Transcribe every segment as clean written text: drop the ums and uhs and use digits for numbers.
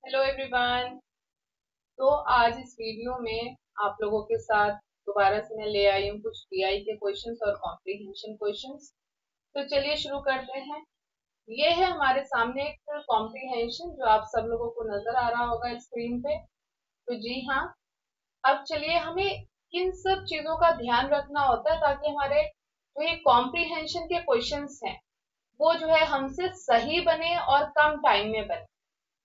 Hello everyone. तो आज इस वीडियो में आप लोगों के साथ दोबारा से मैं ले आई हूँ कुछ पीआई के क्वेश्चंस और कॉम्प्रिहेंशन क्वेश्चंस। तो चलिए शुरू करते हैं। ये है हमारे सामने एक कॉम्प्रिहेंशन जो आप सब लोगों को नजर आ रहा होगा स्क्रीन पे। तो जी हाँ, अब चलिए हमें किन सब चीजों का ध्यान रखना होता है ताकि हमारे जो ये कॉम्प्रिहेंशन के क्वेश्चंस हैं वो जो है हमसे सही बने और कम टाइम में बने।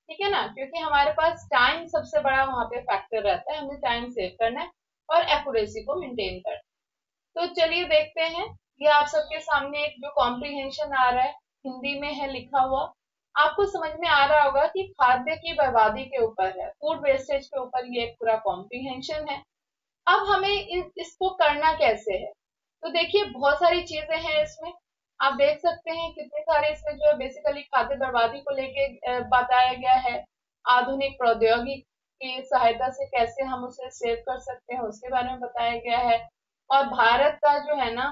ठीक है ना, क्योंकि हमारे पास टाइम सबसे बड़ा वहां पे फैक्टर रहता है, हमें टाइम सेव करना है और एक्यूरेसी को मेंटेन करना है। तो चलिए देखते हैं। ये आप सबके सामने एक जो कॉम्प्रिहेंशन आ रहा है, हिंदी में है लिखा हुआ। आपको समझ में आ रहा होगा कि खाद्य की बर्बादी के ऊपर है, फूड वेस्टेज के ऊपर ये एक पूरा कॉम्प्रिहेंशन है। अब हमें इसको करना कैसे है। तो देखिए बहुत सारी चीजें हैं इसमें। आप देख सकते हैं कितने सारे इसमें जो है बेसिकली खाद्य बर्बादी को लेके बताया गया है। आधुनिक प्रौद्योगिकी की सहायता से कैसे हम उसे सेव कर सकते हैं उसके बारे में बताया गया है। और भारत का जो है ना,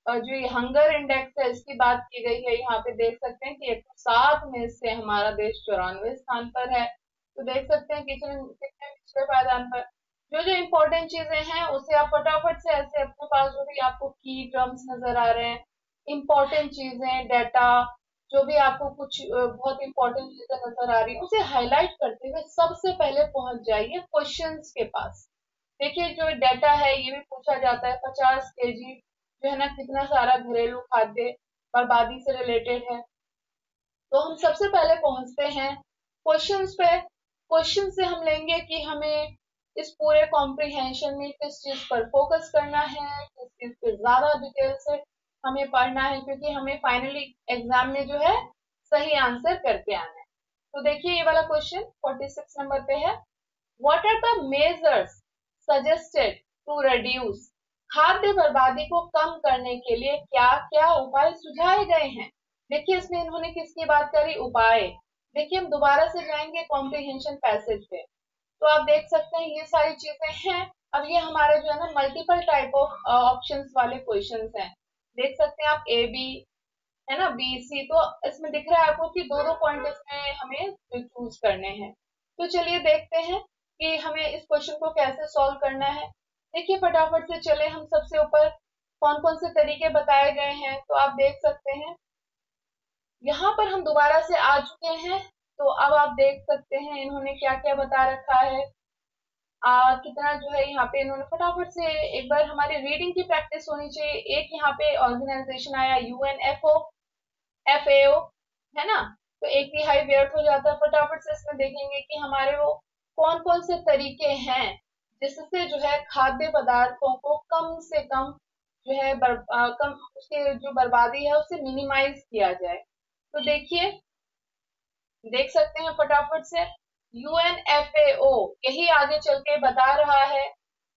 जो ये हंगर इंडेक्स है इसकी बात की गई है। यहाँ पे देख सकते हैं कि 107 में से हमारा देश 94 स्थान पर है। तो देख सकते हैं कितने कितने पिछले पायदान पर। जो जो इम्पोर्टेंट चीजें हैं उसे आप फटाफट से ऐसे अपने पास जो भी आपको की टर्म्स नजर आ रहे हैं, इम्पोर्टेंट चीजें, डाटा, जो भी आपको कुछ बहुत इंपॉर्टेंट चीजें नजर आ रही है उसे हाईलाइट करते हुए सबसे पहले पहुंच जाइए क्वेश्चंस के पास। देखिए जो डाटा है ये भी पूछा जाता है, 50 केजी जो है ना, कितना सारा घरेलू खाद्य बर्बादी से रिलेटेड है। तो हम सबसे पहले पहुंचते हैं क्वेश्चंस पे। क्वेश्चन से हम लेंगे कि हमें इस पूरे कॉम्प्रिहेंशन में किस चीज पर फोकस करना है, किस चीज पे ज्यादा डिटेल से हमें पढ़ना है, क्योंकि हमें फाइनली एग्जाम में जो है सही आंसर करके आना है। तो देखिए ये वाला क्वेश्चन 46 नंबर पे है। What are the measures suggested to reduce, खाद्य बर्बादी को कम करने के लिए क्या क्या उपाय सुझाए गए हैं। देखिए इसमें इन्होंने किसकी बात करी, उपाय। देखिए हम दोबारा से जाएंगे कॉम्प्रिहेंशन पैसेज पे। तो आप देख सकते हैं ये सारी चीजें हैं। अब ये हमारे जो है ना मल्टीपल टाइप ऑफ ऑप्शंस वाले क्वेश्चंस हैं। देख सकते हैं आप ए बी, है ना, बी सी। तो इसमें दिख रहा है आपको कि दो दो पॉइंट इसमें हमें चूज करने हैं। तो चलिए देखते हैं कि हमें इस क्वेश्चन को कैसे सॉल्व करना है। देखिए फटाफट से चले हम सबसे ऊपर कौन कौन से तरीके बताए गए हैं तो आप देख सकते हैं। यहाँ पर हम दोबारा से आ चुके हैं। तो अब आप देख सकते हैं इन्होंने क्या क्या बता रखा है। कितना जो है यहाँ पे इन्होंने फटाफट से एक बार हमारी रीडिंग की प्रैक्टिस होनी चाहिए। एक यहाँ पे ऑर्गेनाइजेशन आया यूएनएफओ, एफएओ, है ना। तो एक तिहाई व्यर्थ हो जाता है। फटाफट से इसमें देखेंगे कि हमारे वो कौन कौन से तरीके हैं जिससे जो है खाद्य पदार्थों को कम से कम जो है कम उसके जो बर्बादी है उसे मिनिमाइज किया जाए। तो देखिए देख सकते हैं फटाफट से यूएनएफएओ यही आगे चल के बता रहा है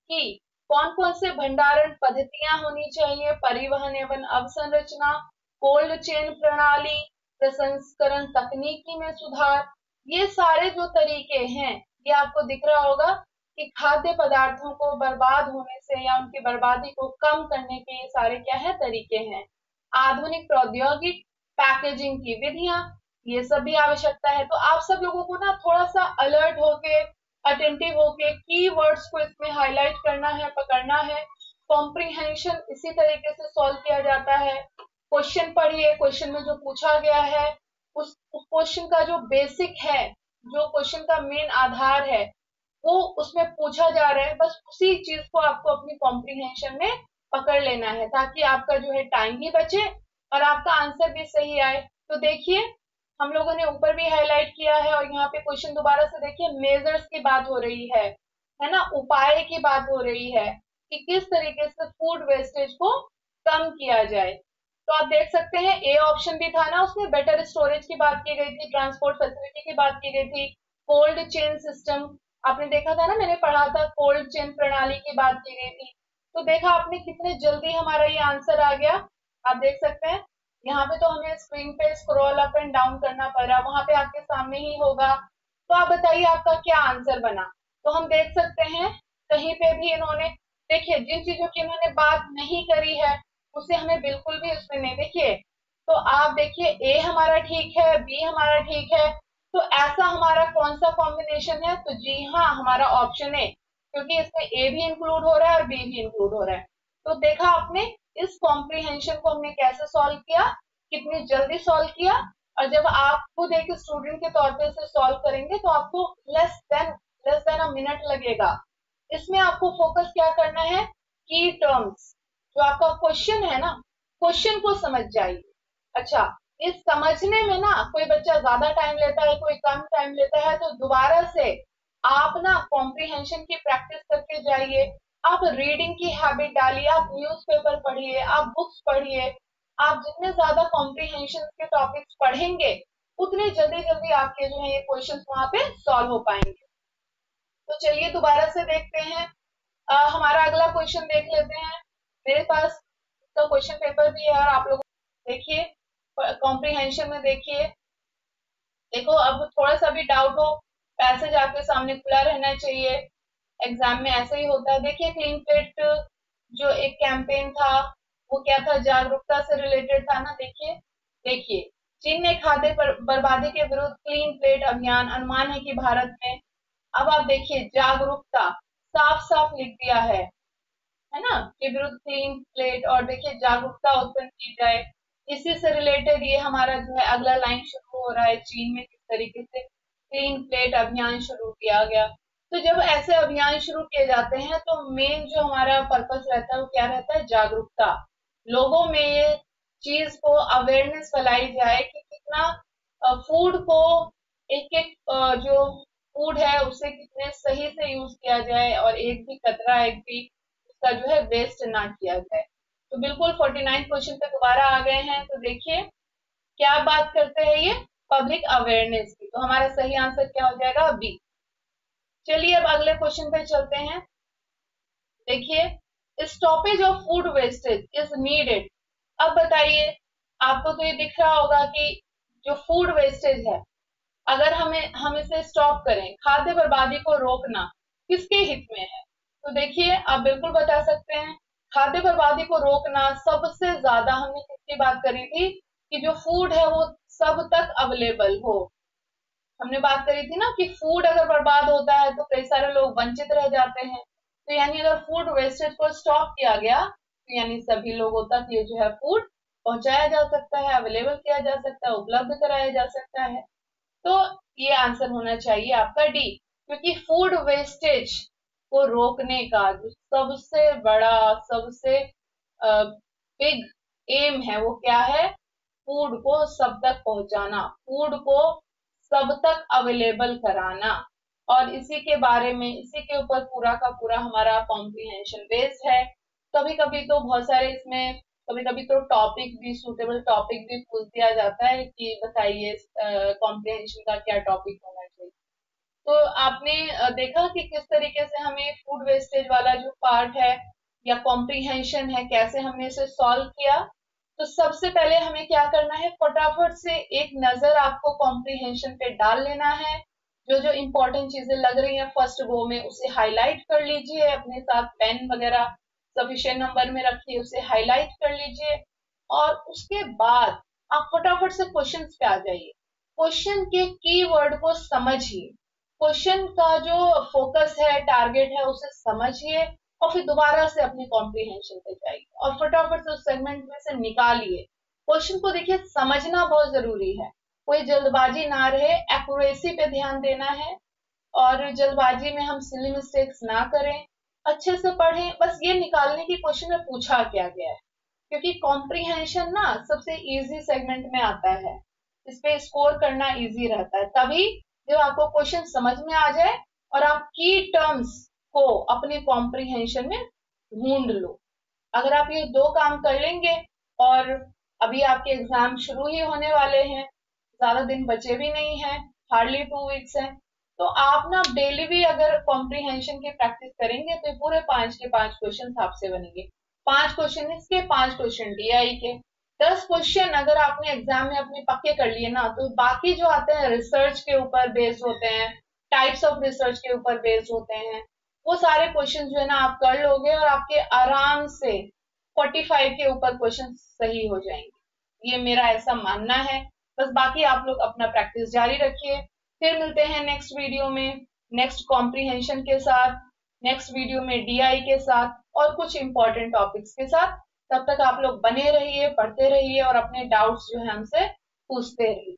कि कौन कौन से भंडारण पद्धतियां होनी चाहिए, परिवहन एवं अवसंरचना, कोल्ड चेन प्रणाली, प्रसंस्करण तकनीकी में सुधार। ये सारे जो तरीके हैं ये आपको दिख रहा होगा कि खाद्य पदार्थों को बर्बाद होने से या उनकी बर्बादी को कम करने के ये सारे क्या है तरीके हैं। आधुनिक प्रौद्योगिक, पैकेजिंग की विधियां, ये सब भी आवश्यकता है। तो आप सब लोगों को ना थोड़ा सा अलर्ट होके, अटेंटिव होके कीवर्ड्स को इसमें हाईलाइट करना है, पकड़ना है। कॉम्प्रिहेंशन इसी तरीके से सॉल्व किया जाता है। क्वेश्चन पढ़िए, क्वेश्चन में जो पूछा गया है उस क्वेश्चन का जो बेसिक है, जो क्वेश्चन का मेन आधार है वो उसमें पूछा जा रहा है, बस उसी चीज को आपको अपनी कॉम्प्रिहेंशन में पकड़ लेना है ताकि आपका जो है टाइम भी बचे और आपका आंसर भी सही आए। तो देखिए हम लोगों ने ऊपर भी हाईलाइट किया है और यहाँ पे क्वेश्चन दोबारा से देखिए मेजर्स की बात हो रही है ना, उपाय की बात हो रही है कि किस तरीके से फूड वेस्टेज को कम किया जाए। तो आप देख सकते हैं ए ऑप्शन भी था ना, उसमें बेटर स्टोरेज की बात की गई थी, ट्रांसपोर्ट फैसिलिटी की बात की गई थी, कोल्ड चेन सिस्टम, आपने देखा था ना, मैंने पढ़ा था कोल्ड चेन प्रणाली की बात की गई थी। तो देखा आपने कितने जल्दी हमारा ये आंसर आ गया। आप देख सकते हैं यहाँ पे तो हमें स्क्रीन पे स्क्रॉल अप एंड डाउन करना पड़ा, वहां पे आपके सामने ही होगा। तो आप बताइए आपका क्या आंसर बना। तो हम देख सकते हैं कहीं पे भी इन्होंने, देखिए जिन चीजों की इन्होंने बात नहीं करी है उसे हमें बिल्कुल भी उसमें नहीं। देखिए तो आप देखिए ए हमारा ठीक है, बी हमारा ठीक है, तो ऐसा हमारा कौन सा कॉम्बिनेशन है? तो जी हाँ, हमारा ऑप्शन ए, क्योंकि इसमें ए भी इंक्लूड हो रहा है और बी भी इंक्लूड हो रहा है। तो देखा आपने इस कॉम्प्रिहेंशन को हमने कैसे सॉल्व किया, कितनी जल्दी सॉल्व किया। और जब आप खुद एक स्टूडेंट के तौर पे इसे सॉल्व करेंगे तो आपको लेस देन अ मिनट लगेगा। इसमें आपको फोकस क्या करना है? की टर्म्स, जो आपका क्वेश्चन है ना, क्वेश्चन को समझ जाइए। अच्छा, इस समझने में ना कोई बच्चा ज्यादा टाइम लेता है, कोई कम टाइम लेता है, तो दोबारा से आप ना कॉम्प्रिहेंशन की प्रैक्टिस करके जाइए। आप रीडिंग की हैबिट डालिए, आप न्यूज़पेपर पढ़िए, आप बुक्स पढ़िए। आप जितने ज्यादा कॉम्प्रिहेंशन के टॉपिक्स पढ़ेंगे उतने जल्दी जल्दी आपके जो है ये क्वेश्चंस वहां पे सॉल्व हो पाएंगे। तो चलिए दोबारा से देखते हैं। हमारा अगला क्वेश्चन देख लेते हैं। मेरे पास इसका क्वेश्चन पेपर भी है और आप लोग देखिए, कॉम्प्रिहेंशन में देखिए। देखो, अब थोड़ा सा भी डाउट हो, पैसेज आपके सामने खुला रहना चाहिए। एग्जाम में ऐसे ही होता है। देखिए, क्लीन प्लेट जो एक कैंपेन था, वो क्या था? जागरूकता से रिलेटेड था ना। देखिए, देखिए, चीन ने खाद्य बर्बादी के विरुद्ध क्लीन प्लेट अभियान, अनुमान है कि भारत में। अब आप देखिए, जागरूकता साफ साफ लिख दिया है ना, के विरुद्ध क्लीन प्लेट, और देखिए जागरूकता उत्पन्न की जाए। इसी से रिलेटेड ये हमारा जो है अगला लाइन शुरू हो रहा है, चीन में किस तरीके से क्लीन प्लेट अभियान शुरू किया गया। तो जब ऐसे अभियान शुरू किए जाते हैं तो मेन जो हमारा पर्पस रहता है वो क्या रहता है? जागरूकता। लोगों में ये चीज को अवेयरनेस फैलाई जाए कि कितना फूड को एक एक जो फूड है उसे कितने सही से यूज किया जाए, और एक भी कतरा, एक भी उसका जो है वेस्ट ना किया जाए। तो बिल्कुल 49 क्वेश्चन पे दोबारा आ गए हैं। तो देखिए, क्या बात करते हैं ये? पब्लिक अवेयरनेस की। तो हमारा सही आंसर क्या हो जाएगा? बी। चलिए अब अगले क्वेश्चन पे चलते हैं। देखिए, stoppage of food wastage is needed. अब बताइए, आपको तो ये दिख रहा होगा कि जो फूड वेस्टेज है, अगर हम इसे स्टॉप करें, खाद्य बर्बादी को रोकना किसके हित में है? तो देखिए, आप बिल्कुल बता सकते हैं, खाद्य बर्बादी को रोकना सबसे ज्यादा हमने किसकी बात करी थी? कि जो फूड है वो सब तक अवेलेबल हो। हमने बात करी थी ना कि फूड अगर बर्बाद होता है तो कई सारे लोग वंचित रह जाते हैं। तो यानी अगर फूड वेस्टेज को स्टॉप किया गया तो यानी सभी लोगों तक ये जो है फूड पहुंचाया जा सकता है, अवेलेबल किया जा सकता है, उपलब्ध कराया जा सकता है। तो ये आंसर होना चाहिए आपका डी, क्योंकि फूड वेस्टेज को रोकने का जो सबसे बड़ा, सबसे बिग एम है वो क्या है? फूड को सब तक पहुंचाना, फूड को सब तक अवेलेबल कराना। और इसी के बारे में, इसी के ऊपर पूरा का पूरा हमारा कॉम्प्रिहेंशन बेस्ड है। कभी कभी तो बहुत सारे इसमें, कभी कभी तो टॉपिक भी, सूटेबल टॉपिक भी पूछ दिया जाता है कि बताइए कॉम्प्रिहेंशन का क्या टॉपिक होना चाहिए। तो आपने देखा कि किस तरीके से हमें फूड वेस्टेज वाला जो पार्ट है या कॉम्प्रिहेंशन है, कैसे हमने इसे सॉल्व किया। तो सबसे पहले हमें क्या करना है? फटाफट से एक नजर आपको कॉम्प्रिहेंशन पे डाल लेना है। जो जो इंपॉर्टेंट चीजें लग रही हैं फर्स्ट गो में उसे हाईलाइट कर लीजिए, अपने साथ पेन वगैरह सफिशिएंट नंबर में रखिए, उसे हाईलाइट कर लीजिए। और उसके बाद आप फटाफट से क्वेश्चंस पे आ जाइए। क्वेश्चन के कीवर्ड को समझिए, क्वेश्चन का जो फोकस है, टारगेट है, उसे समझिए, और फिर दोबारा से अपने कॉम्प्रिहेंशन पे जाइए और फटाफट से उस सेगमेंट में से निकालिए। क्वेश्चन को देखिए, समझना बहुत जरूरी है, कोई जल्दबाजी ना रहे, एक्यूरेसी पे ध्यान देना है। और जल्दबाजी में हम सिली मिस्टेक्स ना करें, अच्छे से पढ़ें, बस ये निकालने की क्वेश्चन में पूछा क्या गया है। क्योंकि कॉम्प्रिहेंशन ना सबसे इजी सेगमेंट में आता है, इस पे स्कोर करना इजी रहता है तभी जब आपको क्वेश्चन समझ में आ जाए और आप की टर्म्स को अपने कॉम्प्रिहेंशन में ढूंढ लो। अगर आप ये दो काम कर लेंगे, और अभी आपके एग्जाम शुरू ही होने वाले हैं, ज्यादा दिन बचे भी नहीं हैं, हार्डली 2 वीक्स हैं, तो आप ना डेली भी अगर कॉम्प्रिहेंशन की प्रैक्टिस करेंगे तो ये पूरे 5 के 5 क्वेश्चन आपसे बनेंगे। 5 क्वेश्चन इसके, 5 क्वेश्चन डीआई के। 10 क्वेश्चन अगर आपने एग्जाम में अपने पक्के कर लिए ना, तो बाकी जो आते हैं रिसर्च के ऊपर बेस्ड होते हैं, टाइप्स ऑफ रिसर्च के ऊपर बेस्ड होते हैं, वो सारे क्वेश्चन जो है ना आप कर लोगे और आपके आराम से 45 के ऊपर क्वेश्चन सही हो जाएंगे। ये मेरा ऐसा मानना है। बस बाकी आप लोग अपना प्रैक्टिस जारी रखिए। फिर मिलते हैं नेक्स्ट वीडियो में नेक्स्ट कॉम्प्रिहेंशन के साथ, नेक्स्ट वीडियो में डीआई के साथ और कुछ इंपॉर्टेंट टॉपिक्स के साथ। तब तक आप लोग बने रहिए, पढ़ते रहिए और अपने डाउट्स जो है हमसे पूछते रहिए।